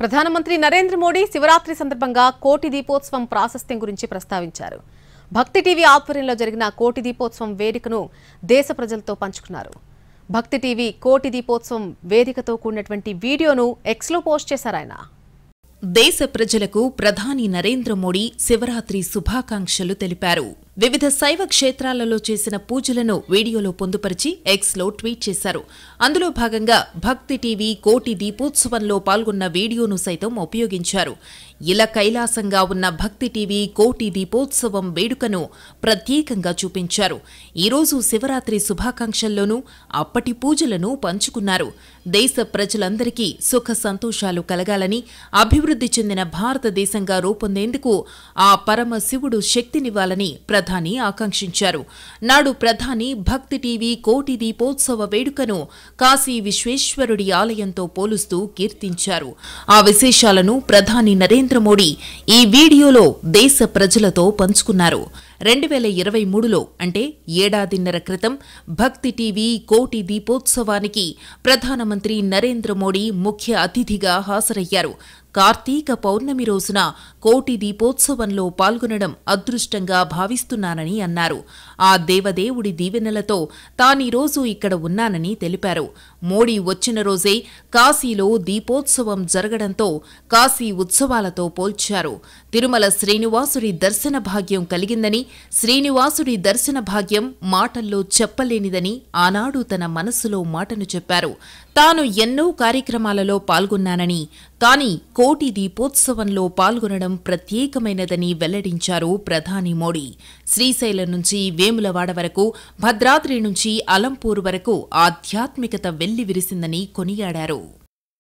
ప్రధానమంత్రి నరేంద్ర మోడీ శివరాత్రి సందర్భంగా కోటి దీపోత్సవం ప్రాశస్త్యం గురించి ప్రస్తావించారు. భక్తి టీవీ ఆధ్వర్యంలో జరిగిన కోటి దీపోత్సవం వేదికను దేశ ప్రజలతో పంచుకున్నారు. భక్తి టీవీ కోటి దీపోత్సవం వేదికతో కూడినటువంటి వీడియోను ఎక్స్లో పోస్ట్ చేశారు ఆయన. దేశ ప్రజలకు ప్రధాని నరేంద్ర మోడీ శివరాత్రి శుభాకాంక్షలు తెలిపారు. వివిధ శైవ క్షేత్రాలలో చేసిన పూజలను వీడియోలో పొందుపరిచి ఎక్స్లో ట్వీట్ చేశారు. అందులో భాగంగా భక్తి టీవీ కోటి దీపోత్సవంలో పాల్గొన్న వీడియోను సైతం ఉపయోగించారు. ఇలా కైలాసంగా ఉన్న భక్తి టీవీ కోటి దీపోత్సవం వేడుకను ప్రత్యేకంగా చూపించారు. ఈరోజు శివరాత్రి శుభాకాంక్షల్లోనూ అప్పటి పూజలను పంచుకున్నారు. దేశ ప్రజలందరికీ సుఖ సంతోషాలు కలగాలని, అభివృద్ధి చెందిన భారతదేశంగా రూపొందేందుకు ఆ పరమశివుడు శక్తినివ్వాలని ప్రధాని ఆకాంక్షించారు. నాడు ప్రధాని భక్తి టీవీ కోటి దీపోత్సవ వేడుకను కాశీ విశ్వేశ్వరుడి ఆలయంతో పోలుస్తూ కీర్తించారు. ఆ విశేషాలను ప్రధాని నరేంద్ర మోడీ ఈ వీడియోలో దేశ ప్రజలతో పంచుకున్నారు. 2023లో అంటే ఏడాదిన్నర క్రితం భక్తి టీవీ కోటి దీపోత్సవానికి ప్రధానమంత్రి నరేంద్ర మోడీ ముఖ్య అతిథిగా హాజరయ్యారు. కార్తీక పౌర్ణమి రోజున కోటి దీపోత్సవంలో పాల్గొనడం అదృష్టంగా భావిస్తున్నానని అన్నారు. ఆ దేవదేవుడి దీవెనలతో తానీరోజు ఇక్కడ ఉన్నానని తెలిపారు. మోడీ వచ్చిన రోజే కాశీలో దీపోత్సవం జరగడంతో కాశీ ఉత్సవాలతో పోల్చారు. తిరుమల శ్రీనివాసుడి దర్శన భాగ్యం కలిగిందని, శ్రీనివాసుడి దర్శన భాగ్యం మాటల్లో చెప్పలేనిదని ఆనాడు తన మనసులో మాటను చెప్పారు. తాను ఎన్నో కార్యక్రమాలలో పాల్గొన్నానని, కానీ కోటి దీపోత్సవంలో పాల్గొనడం ప్రత్యేకమైనదని వెల్లడించారు ప్రధాని మోడీ. శ్రీశైలం నుంచి వేములవాడ వరకు, భద్రాద్రి నుంచి అలంపూర్ వరకు ఆధ్యాత్మికత వెల్లివిరిసిందని కొనియాడారు.